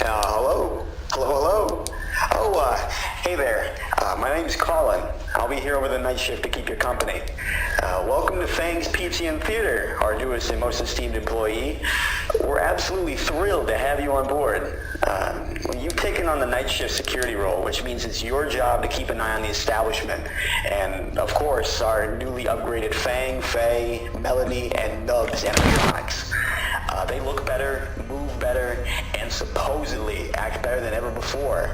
Hello? Hello? Oh, hey there. My name's Colin. I'll be here over the night shift to keep you company. Welcome to Fang's Pizza and Theater, our newest and most esteemed employee. We're absolutely thrilled to have you on board. You've taken on the night shift security role, which means it's your job to keep an eye on the establishment. And, of course, our newly upgraded Fang, Faye, Melody, and Nubs animatronics. They look better, move better, and supposedly act better than ever before.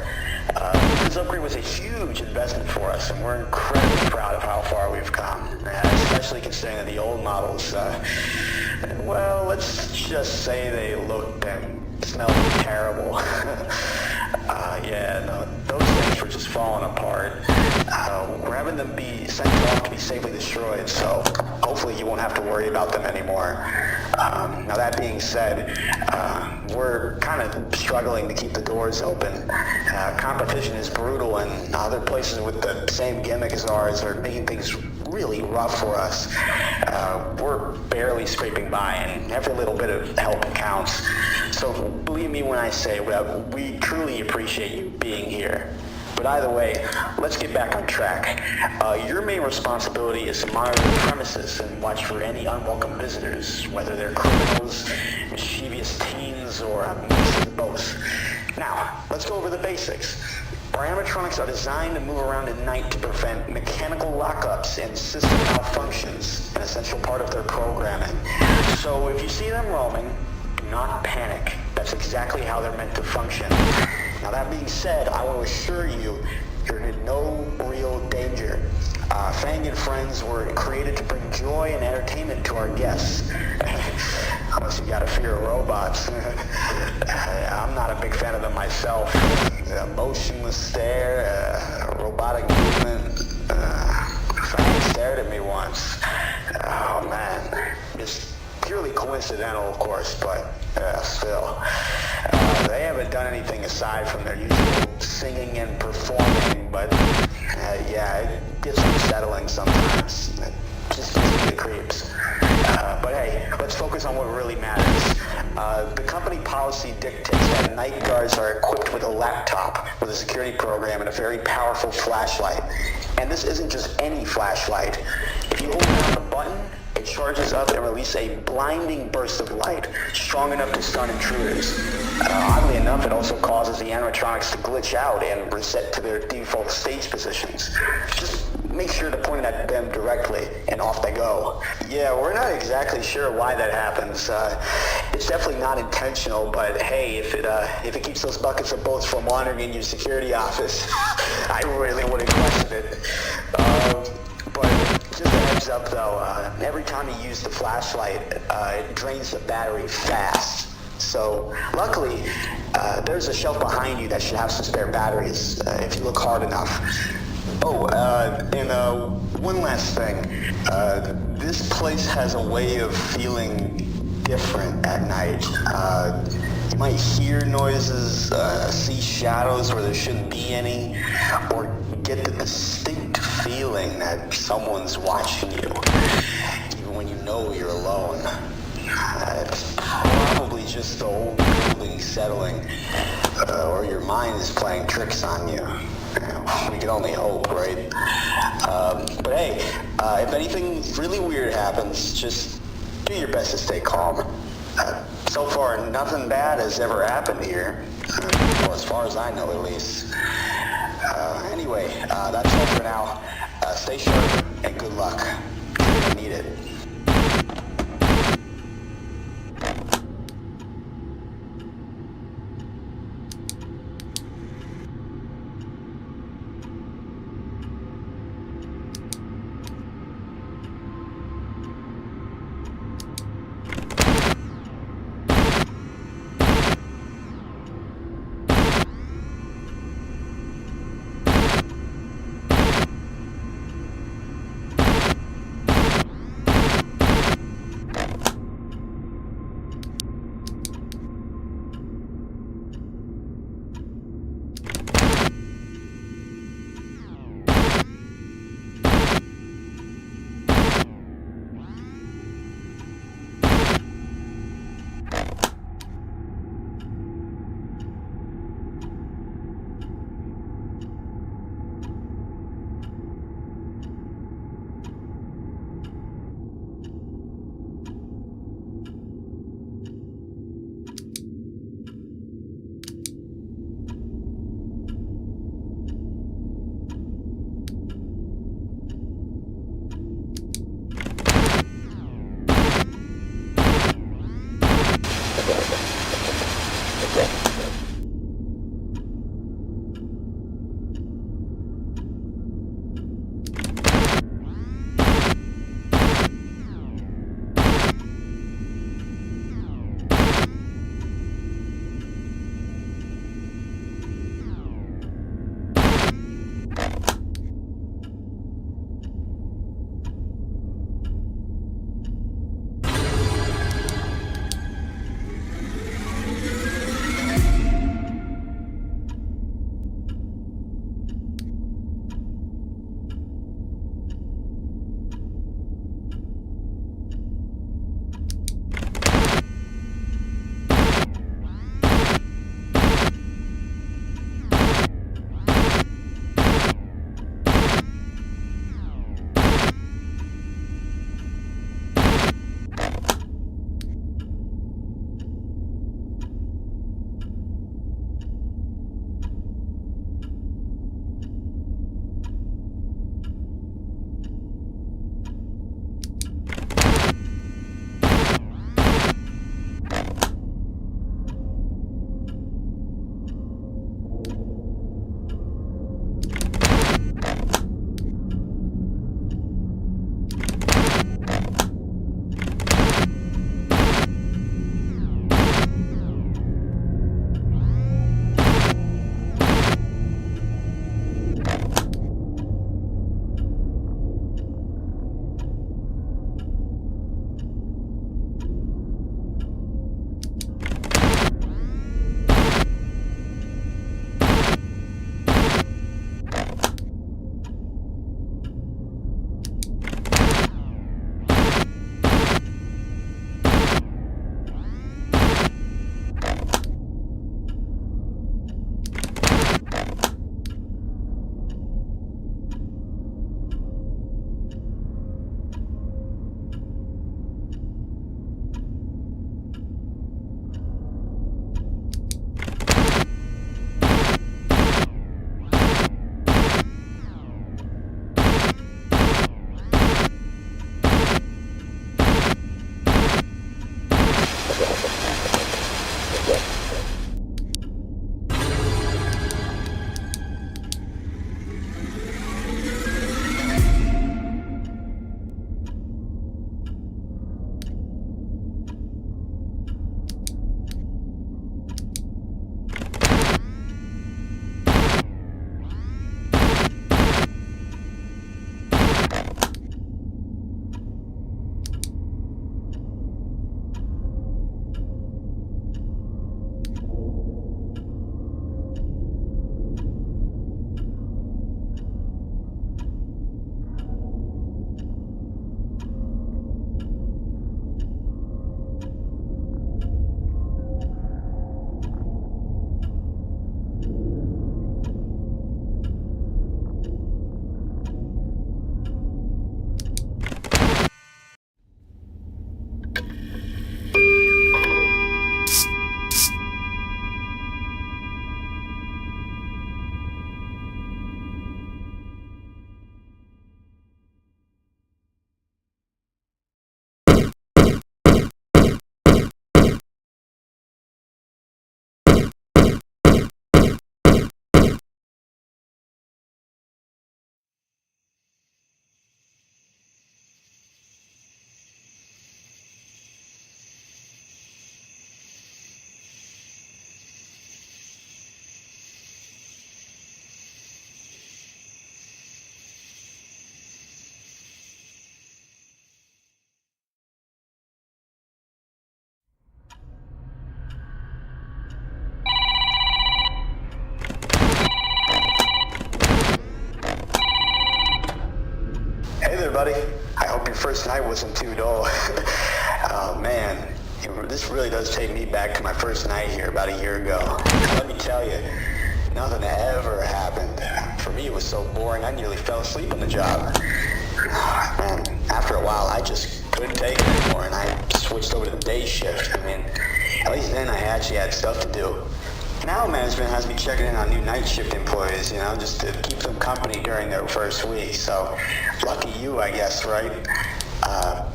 This upgrade was a huge investment for us, and we're incredibly proud of how far we've come, especially considering that the old models, well, let's just say they looked and smelled terrible. Those things were just falling apart. We're having them be sent off to be safely destroyed, so hopefully you won't have to worry about them anymore. Now that being said, we're kind of struggling to keep the doors open. Competition is brutal, and other places with the same gimmick as ours are making things really rough for us. We're barely scraping by, and every little bit of help counts. So believe me when I say we truly appreciate you being here. But either way, let's get back on track. Your main responsibility is to monitor the premises and watch for any unwelcome visitors, whether they're criminals, mischievous teens, or a mix of both. Now, let's go over the basics. Our animatronics are designed to move around at night to prevent mechanical lockups and system malfunctions, an essential part of their programming. So if you see them roaming, do not panic. That's exactly how they're meant to function. Now that being said, I want to assure you, you're in no real danger. Fang and Friends were created to bring joy and entertainment to our guests. Unless you got a fear of robots. I'm not a big fan of them myself. Motionless stare, robotic movement. Fang stared at me once. Oh man, just purely coincidental, of course, but still. They haven't done anything aside from their usual singing and performing, but it gets unsettling sometimes. It just gives me the creeps. But hey, let's focus on what really matters. The company policy dictates that night guards are equipped with a laptop with a security program and a very powerful flashlight. And this isn't just any flashlight. If you hold down the button, it charges up and releases a blinding burst of light, strong enough to stun intruders. Oddly enough, it also causes the animatronics to glitch out and reset to their default stage positions. Just make sure to point it at them directly, and off they go. Yeah, we're not exactly sure why that happens. It's definitely not intentional, but hey, if it keeps those buckets of bolts from wandering in your security office, I really wouldn't question it. But just a heads up though, every time you use the flashlight, it drains the battery fast. So luckily, there's a shelf behind you that should have some spare batteries if you look hard enough. Oh, and one last thing. This place has a way of feeling different at night. You might hear noises, see shadows where there shouldn't be any, or get the distinct feeling that someone's watching you, even when you know you're alone. It's probably just the old building settling, or your mind is playing tricks on you. We can only hope, right? But hey, if anything really weird happens, just do your best to stay calm. So far, nothing bad has ever happened here, or as far as I know at least. Anyway, that's all for now. Stay sharp and good luck. You need it. buddy. I hope your first night wasn't too dull. Oh, man. This really does take me back to my first night here about a year ago. Let me tell you, nothing ever happened. For me, it was so boring, I nearly fell asleep on the job. And after a while, I just couldn't take it anymore, and I switched over to the day shift. I mean, at least then I actually had stuff to do. Now management has me checking in on new night shift employees, you know, just to keep them company during their first week. So, lucky you, I guess, right?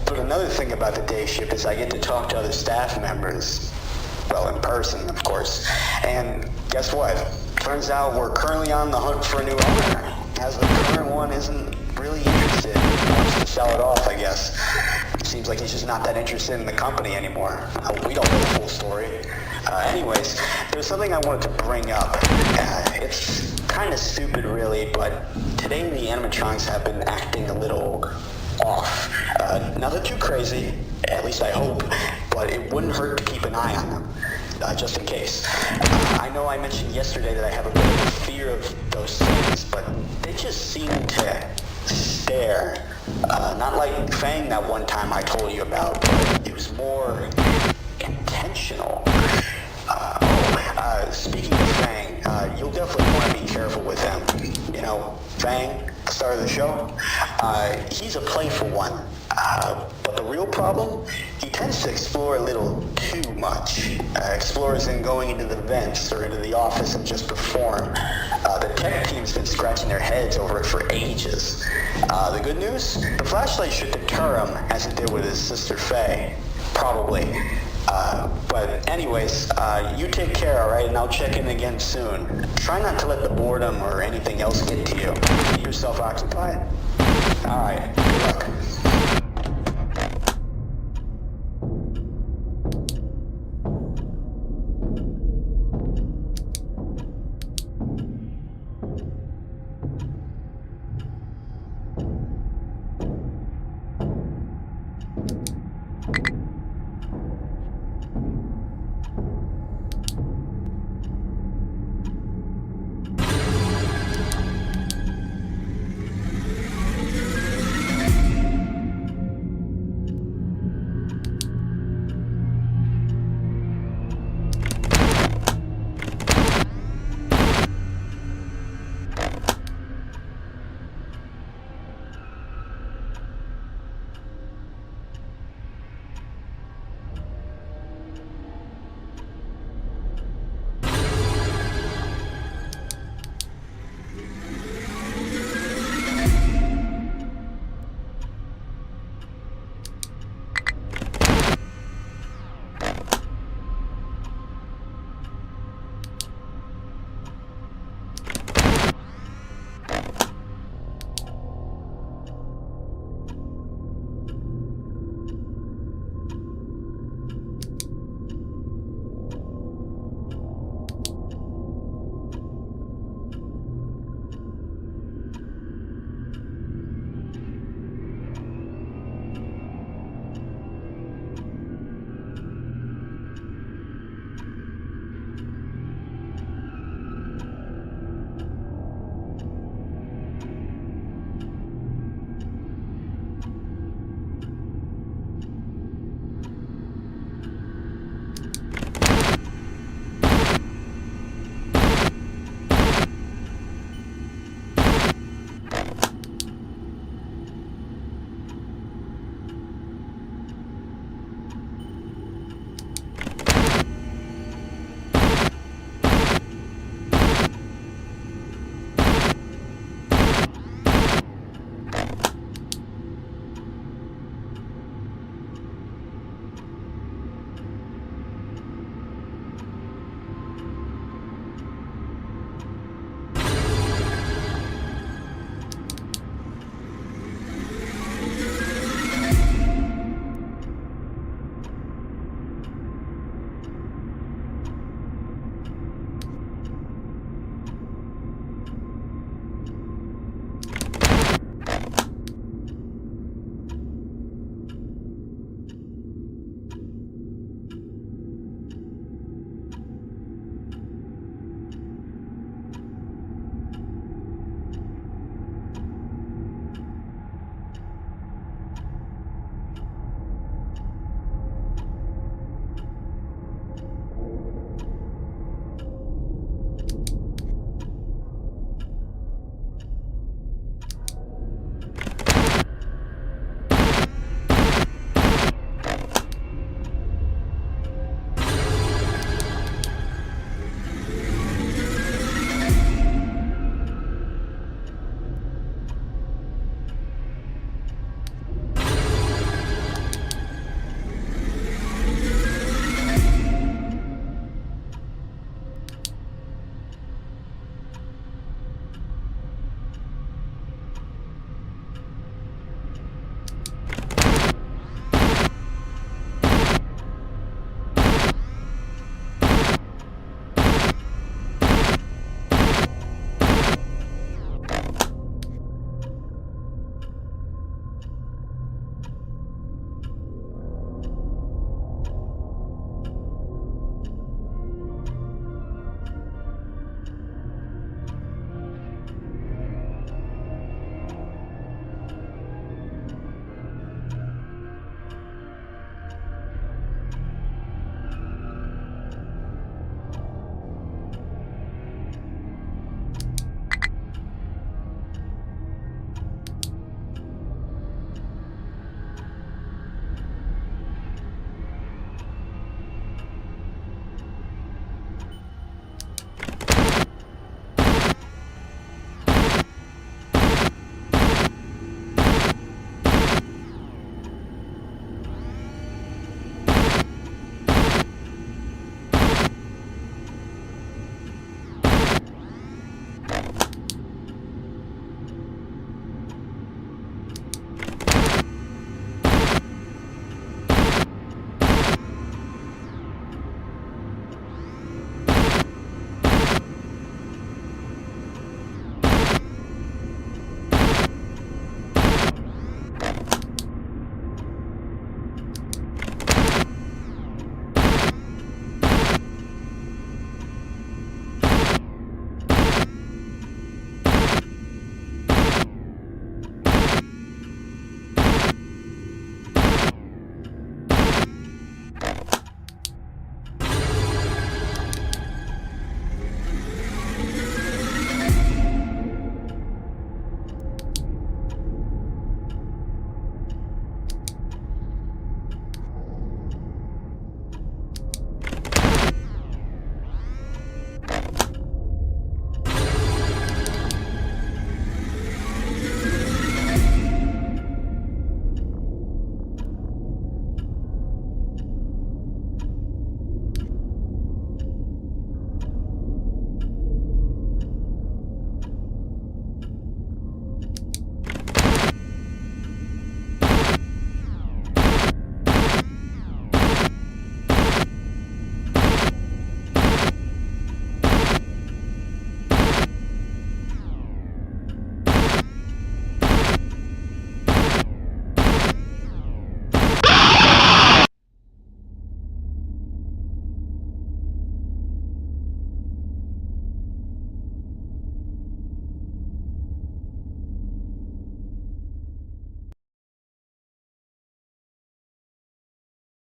But another thing about the day shift is I get to talk to other staff members. Well, in person, of course. And guess what? Turns out we're currently on the hunt for a new owner, as the current one isn't really interested. He wants to sell it off, I guess. Seems like he's just not that interested in the company anymore. We don't know the full story. Anyways, there's something I wanted to bring up. It's kind of stupid, really, but today the animatronics have been acting a little off. Nothing too crazy, at least I hope, but it wouldn't hurt to keep an eye on them, just in case. I know I mentioned yesterday that I have a bit of a fear of those things, but they just seem to stare. Not like Fang that one time I told you about, but it was more intentional. Speaking of Fang, you'll definitely want to be careful with him. You know, Fang, the star of the show, he's a playful one. But the real problem, he tends to explore a little too much. Explores in going into the vents or into the office and just perform. The tech team's been scratching their heads over it for ages. The good news? The flashlight should deter him, as it did with his sister Faye. Probably. But anyways, you take care, alright? And I'll check in again soon. Try not to let the boredom or anything else get to you. Keep yourself occupied. Alright, good luck.